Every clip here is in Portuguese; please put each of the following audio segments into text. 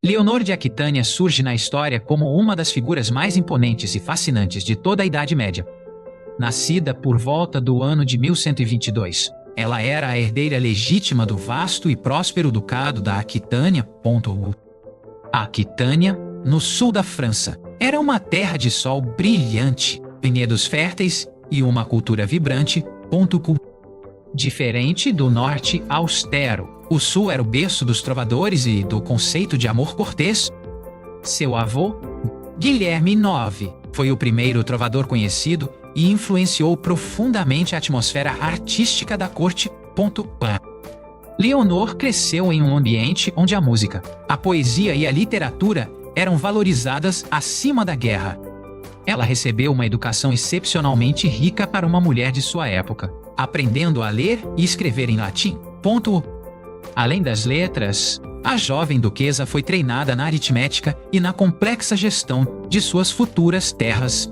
Leonor de Aquitânia surge na história como uma das figuras mais imponentes e fascinantes de toda a Idade Média. Nascida por volta do ano de 1122, ela era a herdeira legítima do vasto e próspero Ducado da Aquitânia. A Aquitânia, no sul da França, era uma terra de sol brilhante, vinhedos férteis e uma cultura vibrante. Diferente do norte austero, o sul era o berço dos trovadores e do conceito de amor cortês. Seu avô, Guilherme IX, foi o primeiro trovador conhecido e influenciou profundamente a atmosfera artística da corte. Leonor cresceu em um ambiente onde a música, a poesia e a literatura eram valorizadas acima da guerra. Ela recebeu uma educação excepcionalmente rica para uma mulher de sua época, aprendendo a ler e escrever em latim. Além das letras, a jovem duquesa foi treinada na aritmética e na complexa gestão de suas futuras terras.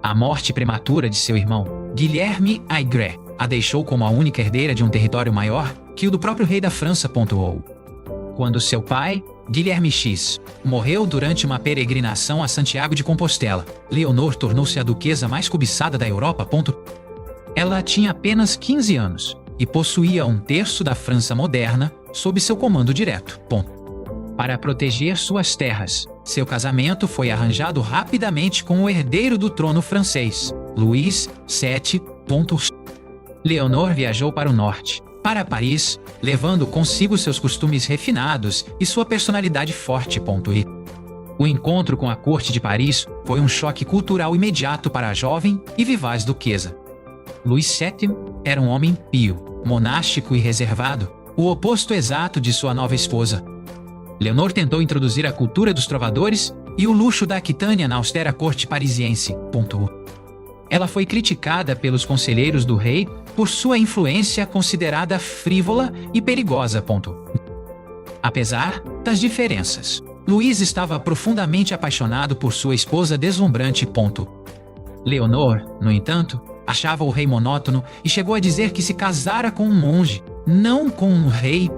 A morte prematura de seu irmão, Guilherme Aigre, a deixou como a única herdeira de um território maior que o do próprio rei da França. Quando seu pai, Guilherme X, morreu durante uma peregrinação a Santiago de Compostela, Leonor tornou-se a duquesa mais cobiçada da Europa. Ela tinha apenas 15 anos e possuía um terço da França moderna sob seu comando direto. Para proteger suas terras, seu casamento foi arranjado rapidamente com o herdeiro do trono francês, Luís VII. Leonor viajou para o norte, para Paris, levando consigo seus costumes refinados e sua personalidade forte. O encontro com a corte de Paris foi um choque cultural imediato para a jovem e vivaz duquesa. Luís VII era um homem pio, monástico e reservado, o oposto exato de sua nova esposa. Leonor tentou introduzir a cultura dos trovadores e o luxo da Aquitânia na austera corte parisiense. Ela foi criticada pelos conselheiros do rei por sua influência considerada frívola e perigosa. Apesar das diferenças, Luís estava profundamente apaixonado por sua esposa deslumbrante. Leonor, no entanto, achava o rei monótono e chegou a dizer que se casara com um monge, não com um rei.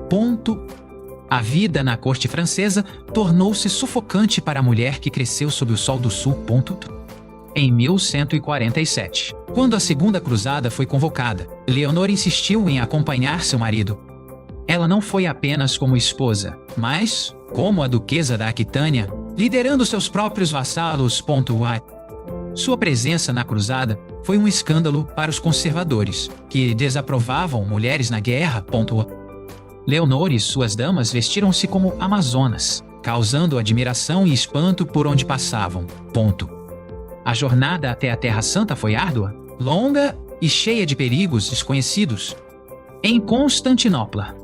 A vida na corte francesa tornou-se sufocante para a mulher que cresceu sob o sol do sul. Em 1147, quando a Segunda Cruzada foi convocada, Leonor insistiu em acompanhar seu marido. Ela não foi apenas como esposa, mas como a duquesa da Aquitânia, liderando seus próprios vassalos. Sua presença na cruzada foi um escândalo para os conservadores, que desaprovavam mulheres na guerra. Leonor e suas damas vestiram-se como amazonas, causando admiração e espanto por onde passavam. A jornada até a Terra Santa foi árdua, longa e cheia de perigos desconhecidos. Em Constantinopla,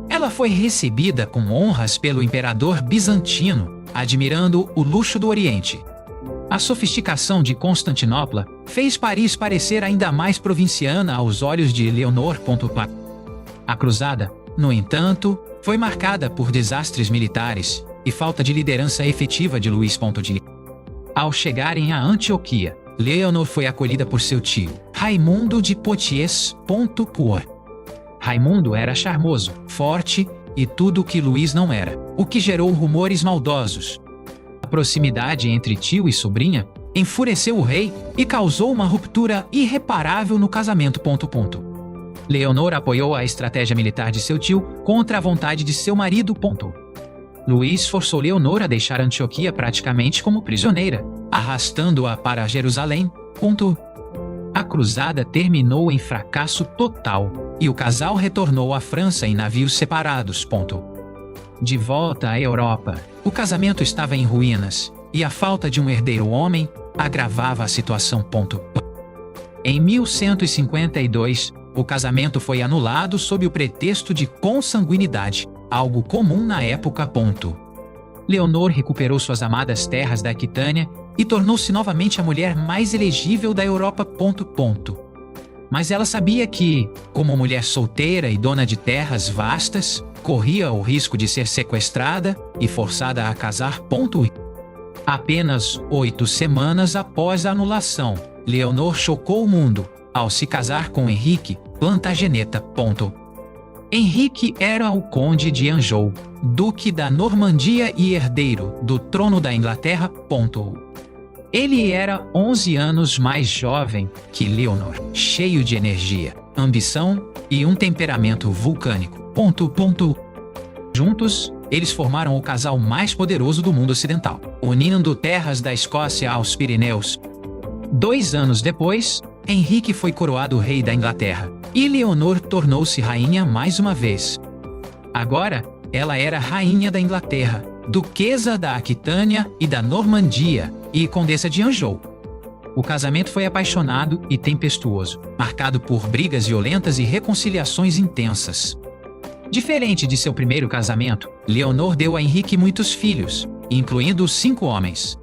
ela foi recebida com honras pelo imperador bizantino, admirando o luxo do Oriente. A sofisticação de Constantinopla fez Paris parecer ainda mais provinciana aos olhos de Leonor. A cruzada, no entanto, foi marcada por desastres militares e falta de liderança efetiva de Luís. Ao chegarem a Antioquia, Leonor foi acolhida por seu tio, Raimundo de Poitiers. Raimundo era charmoso, forte e tudo o que Luís não era, o que gerou rumores maldosos. A proximidade entre tio e sobrinha enfureceu o rei e causou uma ruptura irreparável no casamento. Leonor apoiou a estratégia militar de seu tio contra a vontade de seu marido. Luís forçou Leonor a deixar Antioquia praticamente como prisioneira, arrastando-a para Jerusalém. A cruzada terminou em fracasso total e o casal retornou à França em navios separados. De volta à Europa, o casamento estava em ruínas e a falta de um herdeiro homem agravava a situação. Em 1152, o casamento foi anulado sob o pretexto de consanguinidade, algo comum na época. Leonor recuperou suas amadas terras da Aquitânia e tornou-se novamente a mulher mais elegível da Europa. Mas ela sabia que, como mulher solteira e dona de terras vastas, corria o risco de ser sequestrada e forçada a casar. Apenas 8 semanas após a anulação, Leonor chocou o mundo ao se casar com Henrique, Plantageneta. Henrique era o conde de Anjou, duque da Normandia e herdeiro do trono da Inglaterra. Ele era 11 anos mais jovem que Leonor, cheio de energia, ambição e um temperamento vulcânico. Juntos, eles formaram o casal mais poderoso do mundo ocidental, unindo terras da Escócia aos Pirineus. 2 anos depois, Henrique foi coroado rei da Inglaterra, e Leonor tornou-se rainha mais uma vez. Agora, ela era rainha da Inglaterra, duquesa da Aquitânia e da Normandia, e condessa de Anjou. O casamento foi apaixonado e tempestuoso, marcado por brigas violentas e reconciliações intensas. Diferente de seu primeiro casamento, Leonor deu a Henrique muitos filhos, incluindo 5 homens.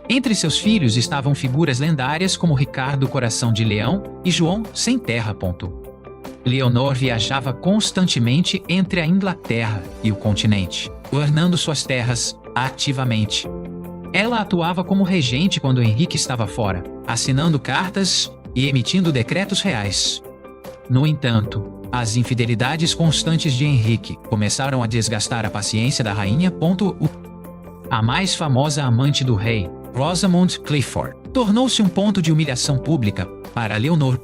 Entre seus filhos estavam figuras lendárias como Ricardo Coração de Leão e João Sem Terra. Leonor viajava constantemente entre a Inglaterra e o continente, governando suas terras ativamente. Ela atuava como regente quando Henrique estava fora, assinando cartas e emitindo decretos reais. No entanto, as infidelidades constantes de Henrique começaram a desgastar a paciência da rainha. A mais famosa amante do rei, Rosamund Clifford, tornou-se um ponto de humilhação pública para Leonor.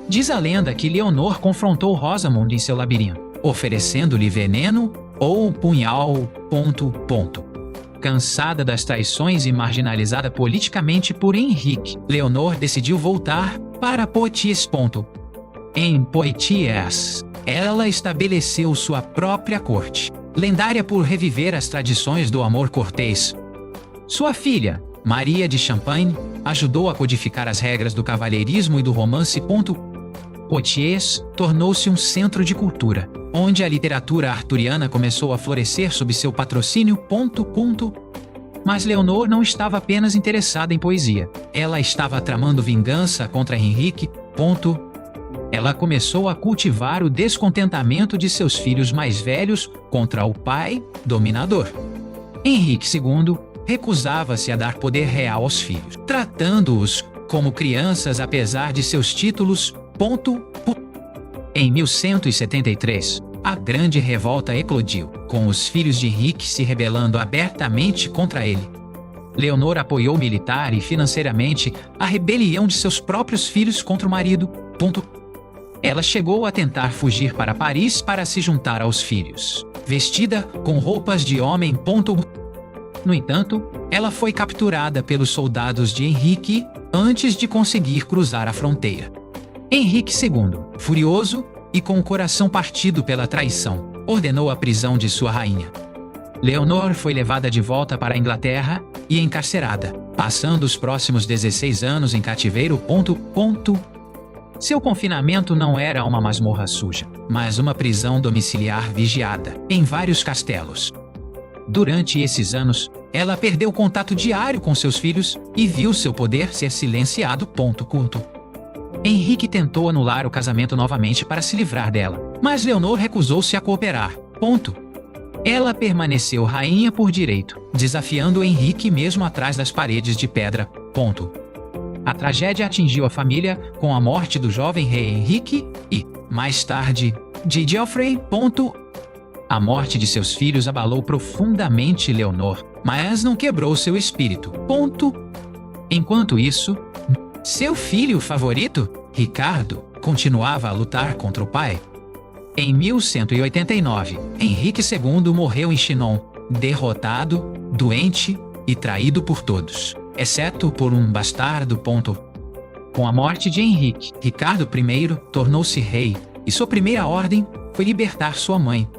Diz a lenda que Leonor confrontou Rosamund em seu labirinto, oferecendo-lhe veneno ou punhal. Cansada das traições e marginalizada politicamente por Henrique, Leonor decidiu voltar para Poitiers. Em Poitiers, ela estabeleceu sua própria corte, lendária por reviver as tradições do amor cortês. Sua filha, Maria de Champagne, ajudou a codificar as regras do cavalheirismo e do romance. Poitiers tornou-se um centro de cultura, onde a literatura arturiana começou a florescer sob seu patrocínio. Mas Leonor não estava apenas interessada em poesia. Ela estava tramando vingança contra Henrique. Ela começou a cultivar o descontentamento de seus filhos mais velhos contra o pai dominador. Henrique II recusava-se a dar poder real aos filhos, tratando-os como crianças apesar de seus títulos. Em 1173, a Grande Revolta eclodiu, com os filhos de Henrique se rebelando abertamente contra ele. Leonor apoiou militar e financeiramente a rebelião de seus próprios filhos contra o marido. Ela chegou a tentar fugir para Paris para se juntar aos filhos, vestida com roupas de homem. No entanto, ela foi capturada pelos soldados de Henrique antes de conseguir cruzar a fronteira. Henrique II, furioso e com o coração partido pela traição, ordenou a prisão de sua rainha. Leonor foi levada de volta para a Inglaterra e encarcerada, passando os próximos 16 anos em cativeiro. Seu confinamento não era uma masmorra suja, mas uma prisão domiciliar vigiada, em vários castelos. Durante esses anos, ela perdeu contato diário com seus filhos e viu seu poder ser silenciado. Henrique tentou anular o casamento novamente para se livrar dela, mas Leonor recusou-se a cooperar. Ela permaneceu rainha por direito, desafiando Henrique mesmo atrás das paredes de pedra. A tragédia atingiu a família com a morte do jovem rei Henrique e, mais tarde, de Geoffrey. A morte de seus filhos abalou profundamente Leonor, mas não quebrou seu espírito. Enquanto isso, seu filho favorito, Ricardo, continuava a lutar contra o pai. Em 1189, Henrique II morreu em Chinon, derrotado, doente e traído por todos, exceto por um bastardo. Com a morte de Henrique, Ricardo I tornou-se rei e sua primeira ordem foi libertar sua mãe.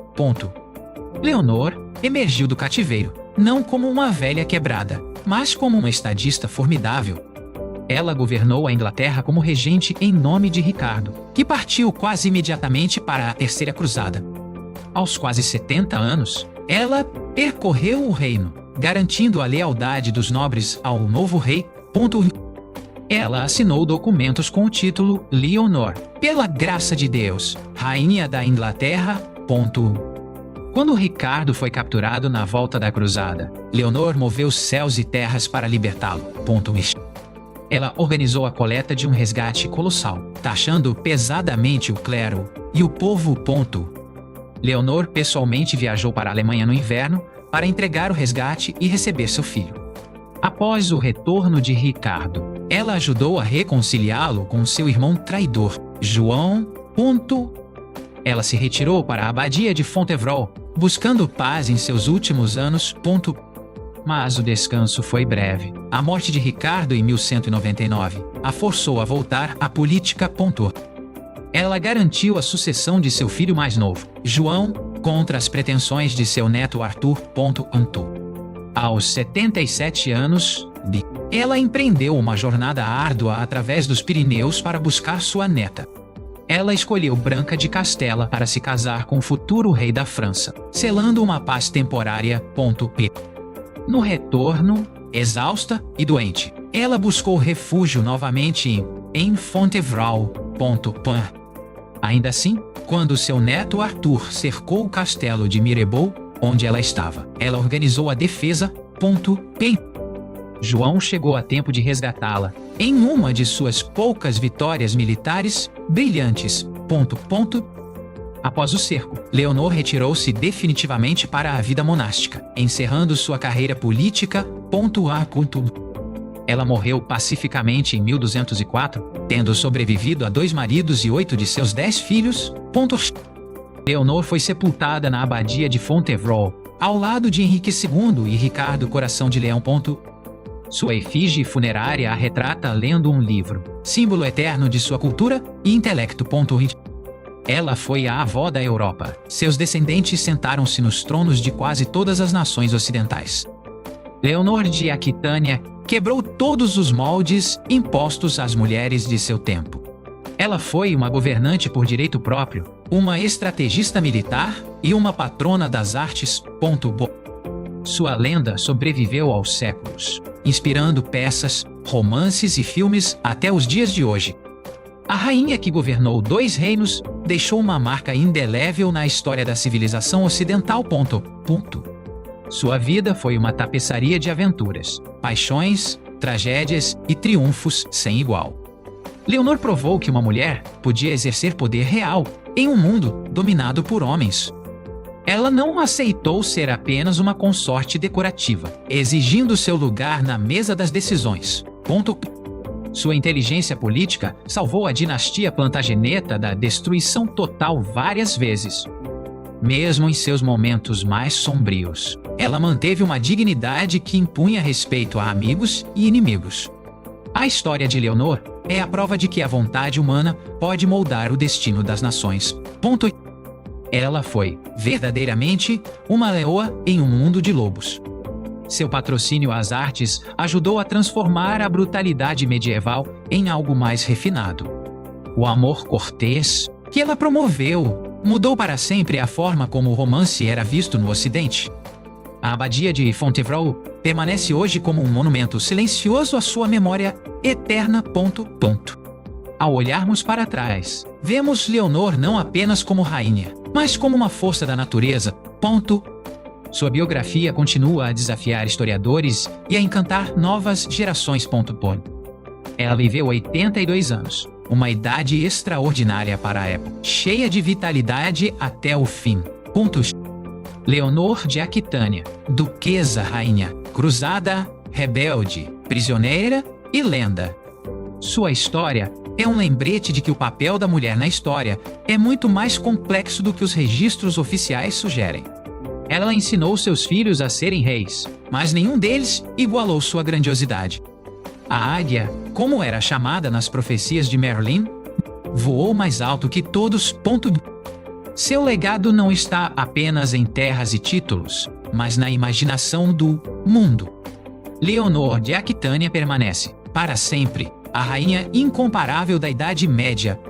Leonor emergiu do cativeiro, não como uma velha quebrada, mas como uma estadista formidável. Ela governou a Inglaterra como regente em nome de Ricardo, que partiu quase imediatamente para a Terceira Cruzada. Aos quase 70 anos, ela percorreu o reino, garantindo a lealdade dos nobres ao novo rei. Ela assinou documentos com o título Leonor, pela graça de Deus, Rainha da Inglaterra. Quando Ricardo foi capturado na volta da cruzada, Leonor moveu céus e terras para libertá-lo. Ela organizou a coleta de um resgate colossal, taxando pesadamente o clero e o povo. Leonor pessoalmente viajou para a Alemanha no inverno para entregar o resgate e receber seu filho. Após o retorno de Ricardo, ela ajudou a reconciliá-lo com seu irmão traidor, João. Ela se retirou para a abadia de Fontevraud, buscando paz em seus últimos anos. Mas o descanso foi breve. A morte de Ricardo em 1199 a forçou a voltar à política. Ela garantiu a sucessão de seu filho mais novo, João, contra as pretensões de seu neto Arthur. Aos 77 anos, ela empreendeu uma jornada árdua através dos Pirineus para buscar sua neta. Ela escolheu Branca de Castela para se casar com o futuro rei da França, selando uma paz temporária. No retorno, exausta e doente, ela buscou refúgio novamente em Fontevraud. Ainda assim, quando seu neto Arthur cercou o castelo de Mirebeau, onde ela estava, ela organizou a defesa. João chegou a tempo de resgatá-la, em uma de suas poucas vitórias militares brilhantes. Após o cerco, Leonor retirou-se definitivamente para a vida monástica, encerrando sua carreira política. Ela morreu pacificamente em 1204, tendo sobrevivido a 2 maridos e 8 de seus 10 filhos. Leonor foi sepultada na abadia de Fontevraud, ao lado de Henrique II e Ricardo Coração de Leão. Sua efígie funerária a retrata lendo um livro, símbolo eterno de sua cultura e intelecto. Ela foi a avó da Europa. Seus descendentes sentaram-se nos tronos de quase todas as nações ocidentais. Leonor de Aquitânia quebrou todos os moldes impostos às mulheres de seu tempo. Ela foi uma governante por direito próprio, uma estrategista militar e uma patrona das artes. Sua lenda sobreviveu aos séculos, inspirando peças, romances e filmes até os dias de hoje. A rainha que governou 2 reinos deixou uma marca indelével na história da civilização ocidental. Sua vida foi uma tapeçaria de aventuras, paixões, tragédias e triunfos sem igual. Leonor provou que uma mulher podia exercer poder real em um mundo dominado por homens. Ela não aceitou ser apenas uma consorte decorativa, exigindo seu lugar na mesa das decisões. Sua inteligência política salvou a dinastia Plantageneta da destruição total várias vezes. Mesmo em seus momentos mais sombrios, ela manteve uma dignidade que impunha respeito a amigos e inimigos. A história de Leonor é a prova de que a vontade humana pode moldar o destino das nações. Ela foi, verdadeiramente, uma leoa em um mundo de lobos. Seu patrocínio às artes ajudou a transformar a brutalidade medieval em algo mais refinado. O amor cortês, que ela promoveu, mudou para sempre a forma como o romance era visto no Ocidente. A abadia de Fontevraud permanece hoje como um monumento silencioso à sua memória eterna. Ao olharmos para trás, vemos Leonor não apenas como rainha, mas como uma força da natureza. Sua biografia continua a desafiar historiadores e a encantar novas gerações. Ela viveu 82 anos, uma idade extraordinária para a época, cheia de vitalidade até o fim. Leonor de Aquitânia, duquesa rainha, cruzada, rebelde, prisioneira e lenda. Sua história é um lembrete de que o papel da mulher na história é muito mais complexo do que os registros oficiais sugerem. Ela ensinou seus filhos a serem reis, mas nenhum deles igualou sua grandiosidade. A águia, como era chamada nas profecias de Merlin, voou mais alto que todos. Seu legado não está apenas em terras e títulos, mas na imaginação do mundo. Leonor de Aquitânia permanece, para sempre, a rainha incomparável da Idade Média.